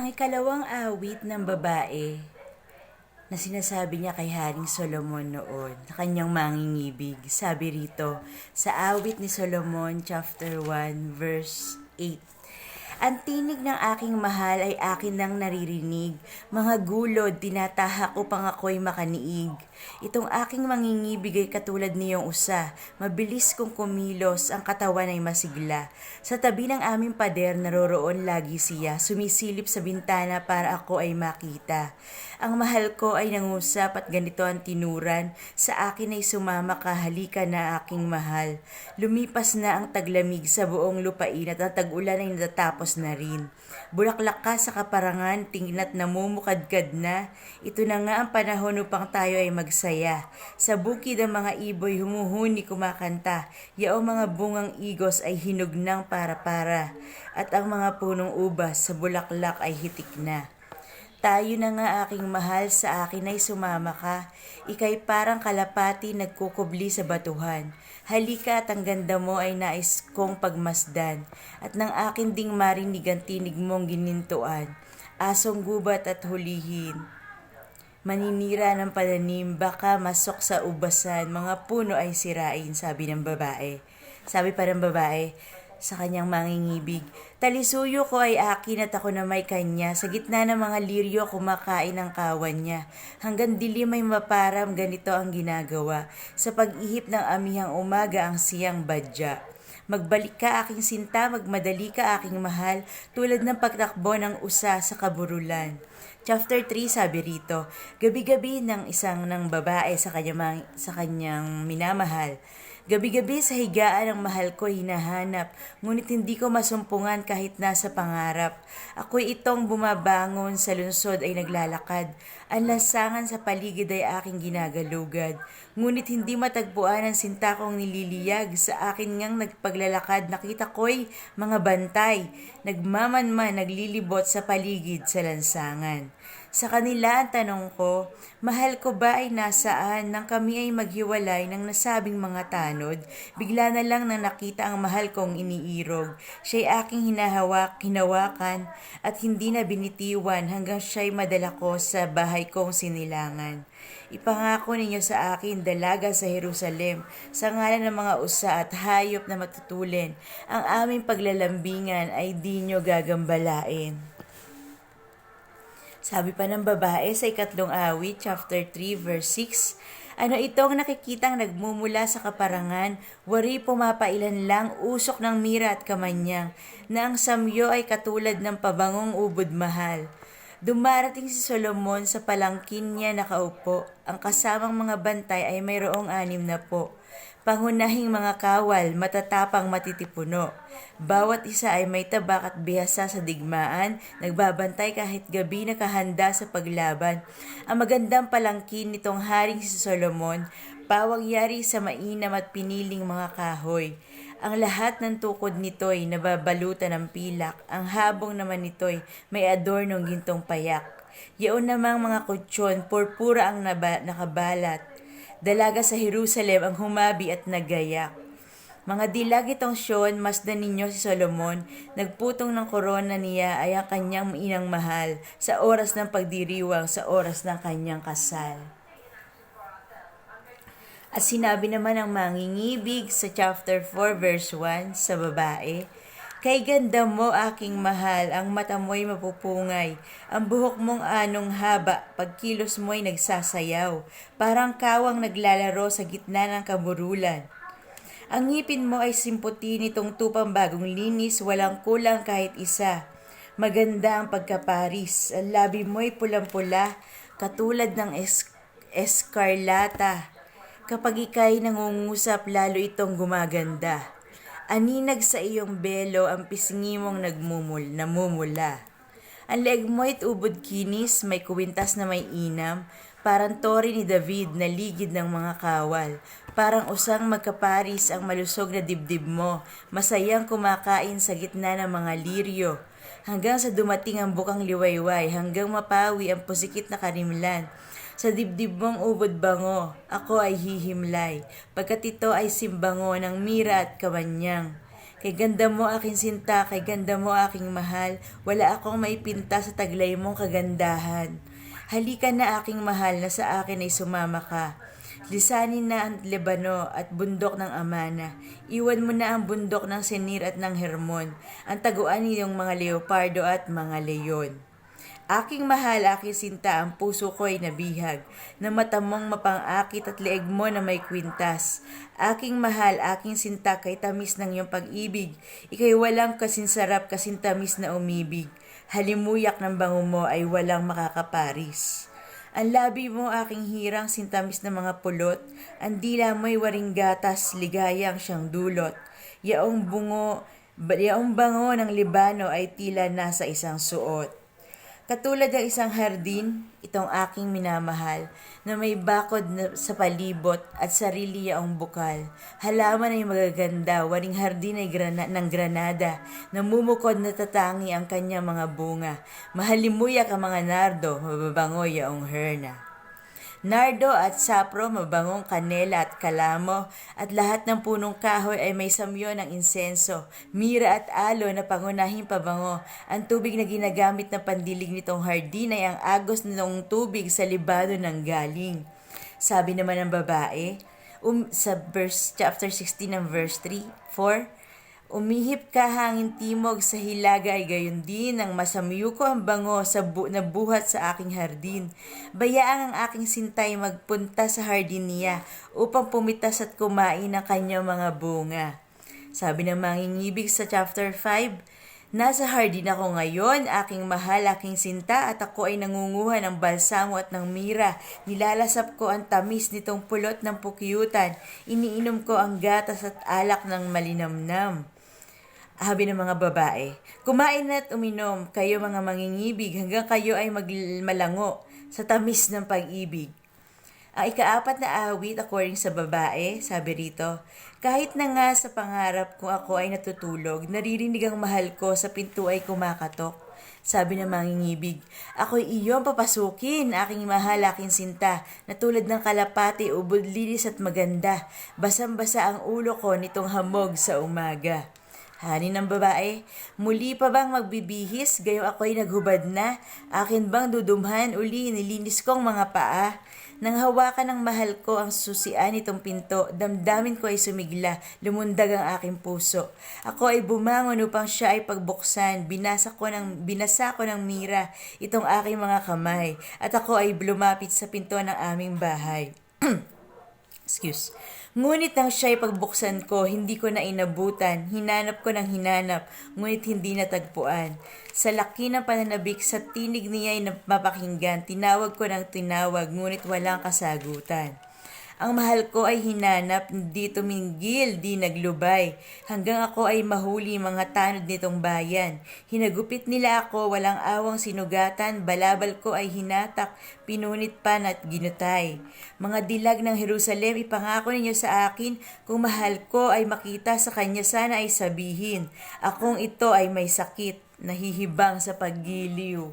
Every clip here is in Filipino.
Ang ikalawang awit ng babae na sinasabi niya kay Haring Solomon noon sa kanyang mangingibig. Sabi rito sa awit ni Solomon chapter 1 verse 8. Ang tinig ng aking mahal ay akin nang naririnig. Mga gulod, tinatahak upang ako'y makaniig. Itong aking mangingibig ay katulad niyong usa. Mabilis kong kumilos, ang katawan ay masigla. Sa tabi ng aming pader, naroroon lagi siya. Sumisilip sa bintana para ako ay makita. Ang mahal ko ay nangusap at ganito ang tinuran. Sa akin ay sumama ka, halika na aking mahal. Lumipas na ang taglamig sa buong lupain at ang tag-ulan ay natatapos na rin. Bulaklak ka sa kaparangan, tingna't namumukadkad na. Ito na nga ang panahon upang tayo ay magsaya. Sa bukid ang mga iboy humuhuni kumakanta. Yaong mga bungang igos ay hinog ng para-para. At ang mga punong ubas sa bulaklak ay hitik na. Tayo na nga aking mahal, sa akin ay sumama ka. Ika'y parang kalapati nagkukubli sa batuhan. Halika at ang ganda mo ay nais kong pagmasdan. At nang akin ding marinig ang tinig mong ginintuan. Asong gubat at hulihin. Maninira ng pananim, baka masok sa ubasan, mga puno ay sirain, sabi ng babae. Sabi pa ng babae sa kanyang mangingibig, talisuyo ko ay akin at ako na may kanya. Sa gitna ng mga liryo kumakain ang kawan niya. Hanggang dilim ay maparam, ganito ang ginagawa. Sa pag-ihip ng amihang umaga ang siyang badya. Magbalik ka aking sinta, magmadali ka aking mahal, tulad ng pagtakbo ng usa sa kaburulan. Chapter 3 sabi rito, gabi-gabi ng isang ng babae sa kanyang minamahal. Gabi-gabi sa higaan ng mahal ko hinahanap, ngunit hindi ko masumpungan kahit nasa pangarap. Ako'y itong bumabangon sa lungsod ay naglalakad. Ang lansangan sa paligid ay aking ginagalugad. Ngunit hindi matagpuan ang sinta kong nililiyag. Sa akin ngang nagpaglalakad, nakita ko'y mga bantay. Nagmamanman, naglilibot sa paligid sa lansangan. Sa kanila ang tanong ko, mahal ko ba ay nasaan? Nang kami ay maghiwalay ng nasabing mga tanod, bigla na lang nang nakita ang mahal kong iniirog. Siya'y aking hinawakan at hindi na binitiwan hanggang siya'y madala ko sa bahay kong sinilangan. Ipangako ninyo sa akin, dalaga sa Jerusalem, sa ngalan ng mga usa at hayop na matutulin, ang aming paglalambingan ay di nyo gagambalain. Sabi pa ng babae sa ikatlong awit, chapter 3, verse 6, ano itong nakikitang nagmumula sa kaparangan, wari pumapailan lang, usok ng mira at kamanyang, na ang samyo ay katulad ng pabangong ubod mahal. Dumarating si Solomon sa palangkin niya nakaupo, ang kasamang mga bantay ay mayroong 60. Pangunahing mga kawal, matatapang matitipuno. Bawat isa ay may tabak at bihasa sa digmaan, nagbabantay kahit gabi nakahanda sa paglaban. Ang magandang palangkin nitong haring si Solomon, pawangyari sa mainam at piniling mga kahoy. Ang lahat ng tukod nito'y nababalutan ng pilak, ang habong naman nito'y may adornong gintong payak. Yaon namang mga kutsyon, purpura ang nakabalat. Dalaga sa Jerusalem ang humabi at nagayak. Mga dilag itong Siyon, masdan ninyo si Solomon, nagputong ng korona niya ay ang kanyang inang mahal, sa oras ng pagdiriwang, sa oras ng kanyang kasal. At sinabi naman ng mangingibig sa chapter 4 verse 1 sa babae, kay ganda mo aking mahal, ang mata mo'y mapupungay, ang buhok mong anong haba, pagkilos mo'y nagsasayaw, parang kawang naglalaro sa gitna ng kaburulan. Ang ngipin mo ay simputi nitong tupang bagong linis, walang kulang kahit isa. Maganda ang pagkaparis, ang labi mo'y pulang-pula, katulad ng eskarlata. Kapag ika'y nangungusap, lalo itong gumaganda. Aninag sa iyong belo, ang pisngi mong namumula. Ang leeg mo'y ubod kinis, may kuwintas na may inam, parang tori ni David na ligid ng mga kawal. Parang usang magkaparis ang malusog na dibdib mo, masayang kumakain sa gitna ng mga liryo. Hanggang sa dumating ang bukang liwayway, hanggang mapawi ang pusikit na karimlan. Sa dibdib mong ubod bango, ako ay hihimlay, pagkat ito ay simbango ng mira at kamanyang. Kay ganda mo aking sinta, kay ganda mo aking mahal, wala akong maipinta sa taglay mong kagandahan. Halika na aking mahal na sa akin ay sumama ka. Lisanin na ang Lebano at bundok ng Amana. Iwan mo na ang bundok ng Senir at ng Hermon, ang taguan niyong mga leopardo at mga leyon. Aking mahal, aking sinta, ang puso ko ay nabihag, na mata mong mapangakit at leeg mo na may kwintas. Aking mahal, aking sinta, kay tamis ng iyong pag-ibig, ikay walang kasinsarap, kasintamis na umibig. Halimuyak ng bango mo ay walang makakaparis. Ang labi mo aking hirang sintamis na mga pulot, ang dila mo'y waring gatas, ligayang siyang dulot. Yaong bango ng Libano ay tila nasa isang suot. Katulad ng isang hardin, itong aking minamahal, na may bakod sa palibot at sarili yaong bukal. Halaman ay magaganda, waring hardin ay ng granada, namumukod na tatangi ang kanyang mga bunga. Mahalimuyak ang mga nardo, mababango yaong herna. Nardo at sapro, mabangong kanela at kalamo, at lahat ng punong kahoy ay may samyo ng insenso, mira at alo na pangunahing pabango. Ang tubig na ginagamit na pandilig nitong hardin ay ang agos nitong tubig sa Libano ng galing. Sabi naman ng babae, sa chapter 16 ng verse 4, umihip ka hangin timog sa hilaga ay gayon din ang masamyuko ang bango sa nabuhat sa aking hardin. Bayaan ang aking sintay magpunta sa hardin niya upang pumitas at kumain ng kanyang mga bunga. Sabi ng mangingibig sa chapter 5, nasa hardin ako ngayon, aking mahal, aking sinta, at ako ay nangunguha ng balsamo at ng mira. Nilalasap ko ang tamis nitong pulot ng pukyutan. Iniinom ko ang gatas at alak ng malinamnam. Habi ng mga babae, kumain at uminom, kayo mga mangingibig, hanggang kayo ay malango sa tamis ng pag-ibig. Ang ikaapat na awit according sa babae, sabi rito, kahit na nga sa pangarap kung ako ay natutulog, naririnig ang mahal ko sa pinto ay kumakatok. Sabi ng mangingibig, ako'y iyong papasukin, aking mahal, aking sinta, na tulad ng kalapati, ubod linis at maganda, basang-basa ang ulo ko nitong hamog sa umaga. Hani ng babae, muli pa bang magbibihis, gayong ako'y naghubad na? Akin bang dudumhan uli, nilinis kong mga paa? Nang hawakan ng mahal ko ang susian nitong pinto, damdamin ko ay sumigla, lumundag ang aking puso. Ako ay bumangon upang siya ay pagbuksan, binasa ko ng mira itong aking mga kamay, at ako ay lumapit sa pinto ng aming bahay. Excuse. Ngunit nang siya'y pagbuksan ko, hindi ko na inabutan. Hinanap ko ng hinanap, ngunit hindi natagpuan. Sa laki ng pananabik, sa tinig niya'y mapakinggan. Tinawag ko ng tinawag, ngunit walang kasagutan. Ang mahal ko ay hinanap, di tuminggil, di naglubay, hanggang ako ay mahuli mga tanod nitong bayan. Hinagupit nila ako, walang awang sinugatan, balabal ko ay hinatak, pinunit pan at ginutay. Mga dilag ng Jerusalem, ipangako ninyo sa akin, kung mahal ko ay makita sa kanya, sana ay sabihin, akong ito ay may sakit, nahihibang sa paggiliw.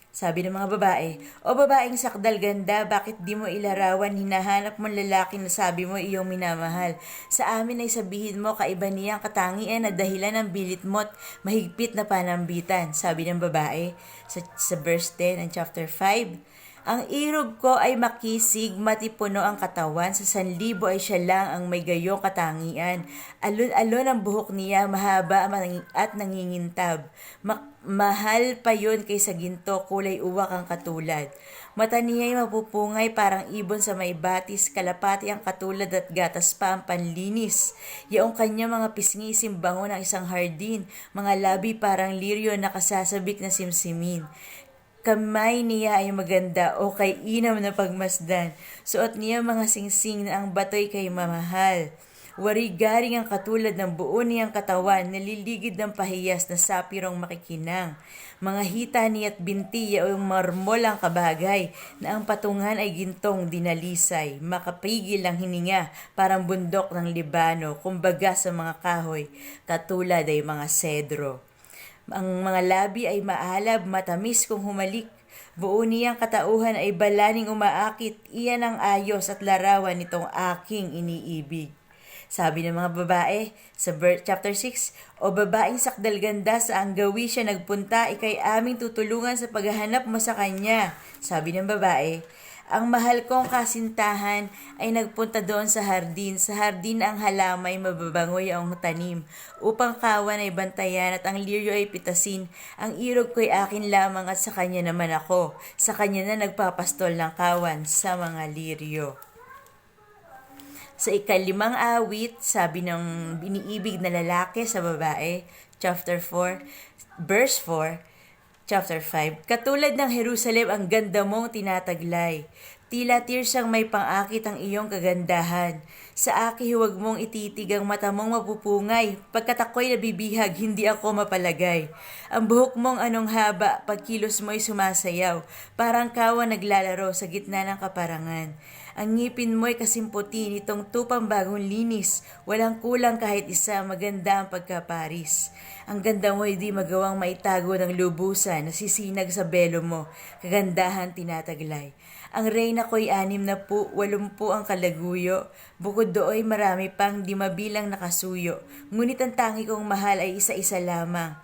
Sabi ng mga babae, o babaeng sakdal ganda, bakit di mo ilarawan, hinahanap mong lalaki na sabi mo iyong minamahal. Sa amin ay sabihin mo, kaiba niyang katangian na dahilan ng bilit mo't mahigpit na panambitan. Sabi ng babae sa verse 10 ng chapter 5, ang irog ko ay makisig, matipuno ang katawan, sa sanlibo ay siya lang ang may gayong katangian. Alon-alon ang buhok niya, mahaba at nangingintab. Mahal pa yon kaysa ginto, kulay uwak ang katulad. Mata niya ay mapupungay parang ibon sa may batis, kalapati ang katulad at gatas pa ang panlinis. Yaong kanya mga pisngi simbango ng isang hardin, mga labi parang liryo na kasasabik na simsimin. Kamay niya ay maganda o kay inam na pagmasdan. Suot niya mga singsing na ang batoy kay mamahal. Wari-garing ang katulad ng buo niyang katawan, naliligid ng pahiyas na sapirong makikinang. Mga hita niya't binti o marmol ang kabagay, na ang patungan ay gintong dinalisay. Makapigil ang hininga, parang bundok ng Libano, kumbaga sa mga kahoy, katulad ay mga sedro. Ang mga labi ay maalab, matamis kung humalik. Buo niyang katauhan ay balaning umaakit. Iyan ang ayos at larawan nitong aking iniibig. Sabi ng mga babae sa chapter 6, "O babaeng sakdalganda, saang gawi siya nagpunta, ikay aming tutulungan sa paghahanap mo sa kanya." Sabi ng babae, "Ang mahal kong kasintahan ay nagpunta doon sa hardin. Sa hardin ang halamay mababangoy ang tanim. Upang kawan ay bantayan at ang liryo ay pitasin. Ang irog ko'y akin lamang at sa kanya naman ako. Sa kanya na nagpapastol ng kawan sa mga liryo." Sa ikalimang awit, sabi ng biniibig na lalaki sa babae, chapter 4, verse 4, chapter 5, "Katulad ng Jerusalem ang ganda mong tinataglay. Tila tirsang may pang-akit ang iyong kagandahan. Sa aki huwag mong ititig ang mata mong mapupungay. Pagkat ako'y nabibihag, hindi ako mapalagay. Ang buhok mong anong haba, pagkilos mo'y sumasayaw. Parang kawa naglalaro sa gitna ng kaparangan. Ang ngipin mo'y kasimputi nitong tupang bagong linis. Walang kulang kahit isa, maganda ang pagkaparis. Ang ganda mo'y di magawang maitago ng lubusan, nasisinag sa belo mo, kagandahan tinataglay. Ang reyna ko'y 80 ang kalaguyo. Bukod dooy marami pang di mabilang nakasuyo. Ngunit ang tangi kong mahal ay isa-isa lamang.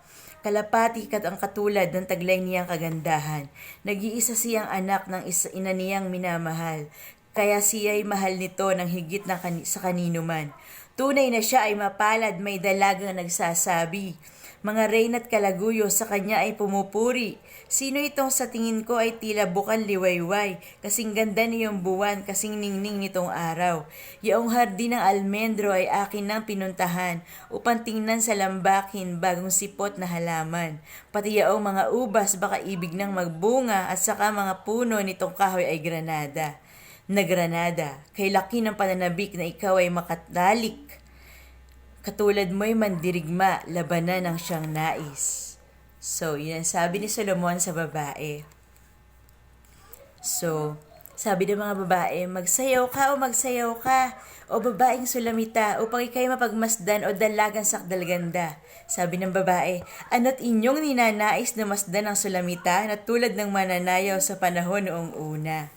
Kalapati kat ang katulad ng taglay niyang kagandahan. Nag-iisa siyang anak ng ina niyang minamahal. Kaya siya'y mahal nito ng higit sa kanino man. Tunay na siya ay mapalad, may dalagang nagsasabi. Mga reyna't kalaguyo sa kanya ay pumupuri. Sino itong sa tingin ko ay tila bukan liwayway, kasing ganda niyong buwan, kasing ningning nitong araw. Yaong hardin ng almendro ay akin nang pinuntahan, upang tingnan sa lambakin bagong sipot na halaman. Pati yaong mga ubas baka ibig nang magbunga, at saka mga puno nitong kahoy ay granada. Na granada, kay laki ng pananabik na ikaw ay makatalik. Katulad mo'y mandirigma, labanan ang siyang nais." So, yun ang sabi ni Solomon sa babae. So, sabi ng mga babae, "Magsayaw ka o magsayaw ka, o babaeng sulamita, upang ikay mapagmasdan o dalagang sakdalganda." Sabi ng babae, "Ano't inyong ninanais na masdan ang sulamita na tulad ng mananayaw sa panahon noong una?"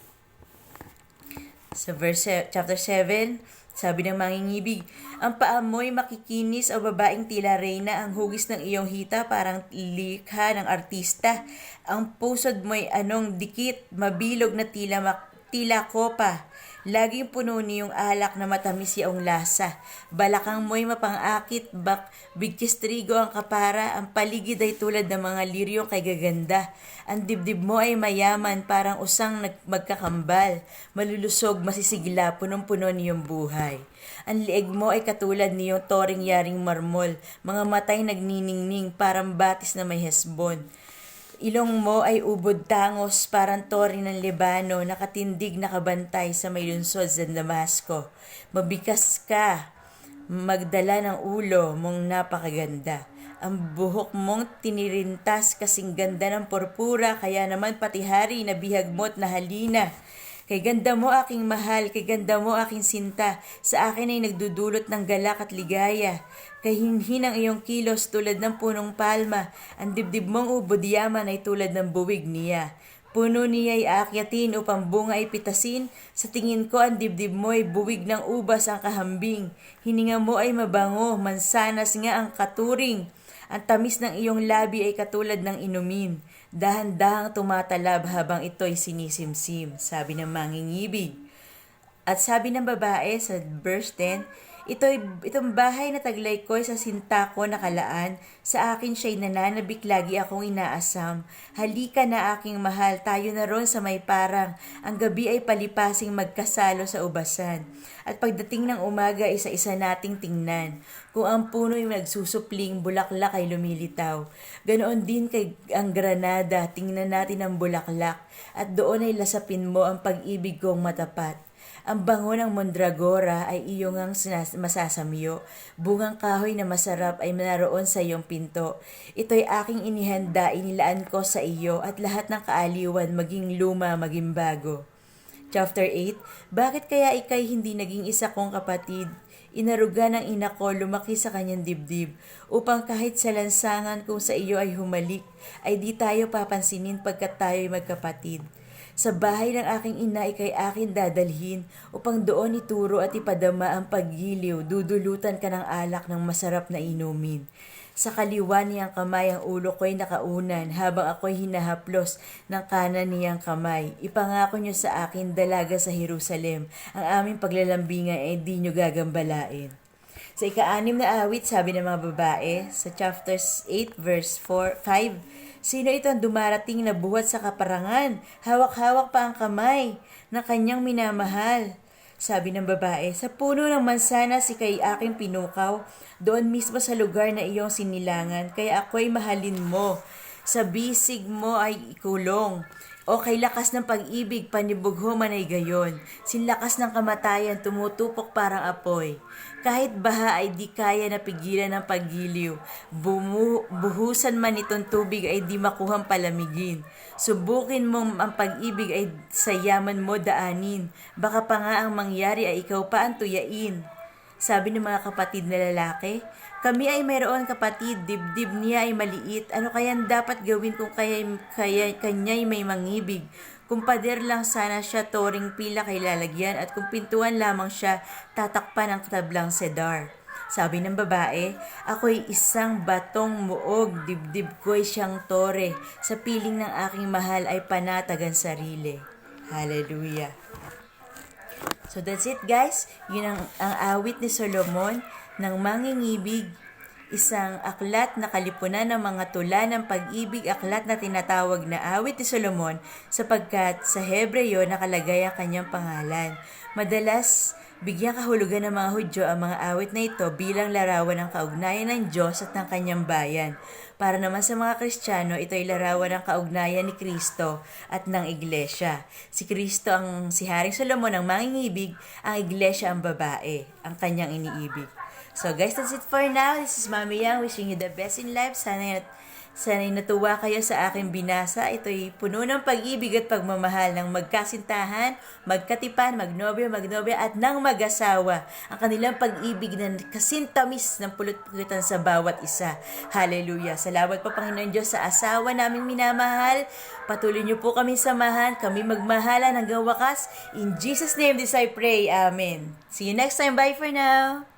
Sa chapter 7, sabi ng mangingibig, "Ang paa mo'y makikinis o babaeng tila reyna, ang hugis ng iyong hita parang likha ng artista. Ang pusod mo'y anong dikit, mabilog na tila kopa. Laging puno niyong alak na matamis yaong lasa. Balakang mo'y mapang-akit, bigkis trigo ang kapara, ang paligid ay tulad ng mga liryong kay gaganda. Ang dibdib mo ay mayaman, parang usang magkakambal. Malulusog, masisigla, punong-puno niyong buhay. Ang lieg mo ay katulad niyong toring yaring marmol, mga matay nagniningning, parang batis na may hesbon. Ilong mo ay ubod tangos, parang tori ng Libano, nakatindig nakabantay sa may lunsod sa Damasco. Mabikas ka, magdala ng ulo mong napakaganda. Ang buhok mong tinirintas kasing ganda ng purpura, kaya naman pati hari nabihag mo't nahalina. Kay ganda mo aking mahal, kay ganda mo aking sinta, sa akin ay nagdudulot ng galak at ligaya. Kay hinhin ang iyong kilos tulad ng punong palma, ang dibdib mong ubod yaman ay tulad ng buwig niya. Puno niya ay aakyatin upang bunga ay pitasin, sa tingin ko ang dibdib mo ay buwig ng ubas ang kahambing. Hininga mo ay mabango, mansanas nga ang katuring. Ang tamis ng iyong labi ay katulad ng inumin. Dahan-dahang tumatalab habang ito'y sinisimsim, sabi ng mangingibig. At sabi ng babae sa verse 10, Itong bahay na taglay ko'y sa sinta ko nakalaan, sa akin siya'y nananabik, lagi akong inaasam. Halika na aking mahal, tayo na ron sa may parang, ang gabi ay palipasing magkasalo sa ubasan. At pagdating ng umaga, isa-isa nating tingnan, kung ang puno'y nagsusupling, bulaklak ay lumilitaw. Ganoon din kay ang granada, tingnan natin ang bulaklak, at doon ay lasapin mo ang pag-ibig kong matapat. Ang bango ng mandragora ay iyong ang masasamyo. Bungang kahoy na masarap ay naroon sa iyong pinto. Ito'y aking inihanda, inilaan ko sa iyo, at lahat ng kaaliwan, maging luma, maging bago. Chapter 8, Bakit kaya ikay hindi naging isa kong kapatid? Inaruga ng ina ko, lumaki sa kanyang dibdib, upang kahit sa lansangan kung sa iyo ay humalik, ay di tayo papansinin pagkat tayo'y magkapatid. Sa bahay ng aking ina ikay akin dadalhin upang doon ituro at ipadama ang paggiliw. Dudulutan ka ng alak ng masarap na inumin. Sa kaliwa niyang kamay ang ulo ko'y nakaunan habang ako'y hinahaplos ng kanan niyang kamay. Ipangako niyo sa akin dalaga sa Jerusalem. Ang aming paglalambingan ay di niyo gagambalain. Sa ika-6 na awit, sabi ng mga babae, sa chapter 8 verse 5, sino ito ang dumarating na buhat sa kaparangan? Hawak-hawak pa ang kamay ng kanyang minamahal. Sabi ng babae, sa puno ng mansanas ikay aking pinukaw, doon mismo sa lugar na iyong sinilangan, kaya ako'y mahalin mo. Sa bisig mo ay ikulong. O kay lakas ng pag-ibig, panibugho man ay gayon. Sinlakas ng kamatayan, tumutupok parang apoy. Kahit baha ay di kaya napigilan ng paggiliw. Buhusan man itong tubig ay di makuhang palamigin. Subukin mo ang pag-ibig ay sa yaman mo daanin. Baka pa nga ang mangyari ay ikaw pa ang tuyain. Sabi ng mga kapatid na lalaki, kami ay mayroon kapatid, dibdib niya ay maliit. Ano kayang dapat gawin kung kanya'y may mangibig? Kung pader lang sana siya, toring pila kay lalagyan, at kung pintuan lamang siya, tatakpan ang tablang sedar. Sabi ng babae, ako'y isang batong muog, dibdib ko'y siyang tore. Sa piling ng aking mahal ay panatagan sarili. Hallelujah. So that's it guys. Yun ang awit ni Solomon ng mangingibig. Isang aklat na kalipunan ng mga tula ng pag-ibig, aklat na tinatawag na awit ni Solomon sapagkat sa Hebreo nakalagay ang kanyang pangalan. Madalas bigyang kahulugan ng mga Hudyo ang mga awit na ito bilang larawan ng kaugnayan ng Diyos at ng kanyang bayan. Para naman sa mga Kristiyano, ito ay larawan ng kaugnayan ni Kristo at ng Iglesia. Si Kristo si Haring Solomon ang mangingibig, ang Iglesia ang babae, ang kanyang iniibig. So guys, that's it for now. This is Mami Yang wishing you the best in life. Sana'y natuwa kayo sa aking binasa. Ito'y puno ng pag-ibig at pagmamahal ng magkasintahan, magkatipan, magnobyo, at ng mag-asawa. Ang kanilang pag-ibig na kasintamis ng pulot-pulutan sa bawat isa. Hallelujah. Salamat po Panginoon Diyos sa asawa naming minamahal. Patuloy niyo po kami samahan, kami magmahalan hanggang wakas. In Jesus' name this I pray. Amen. See you next time. Bye for now.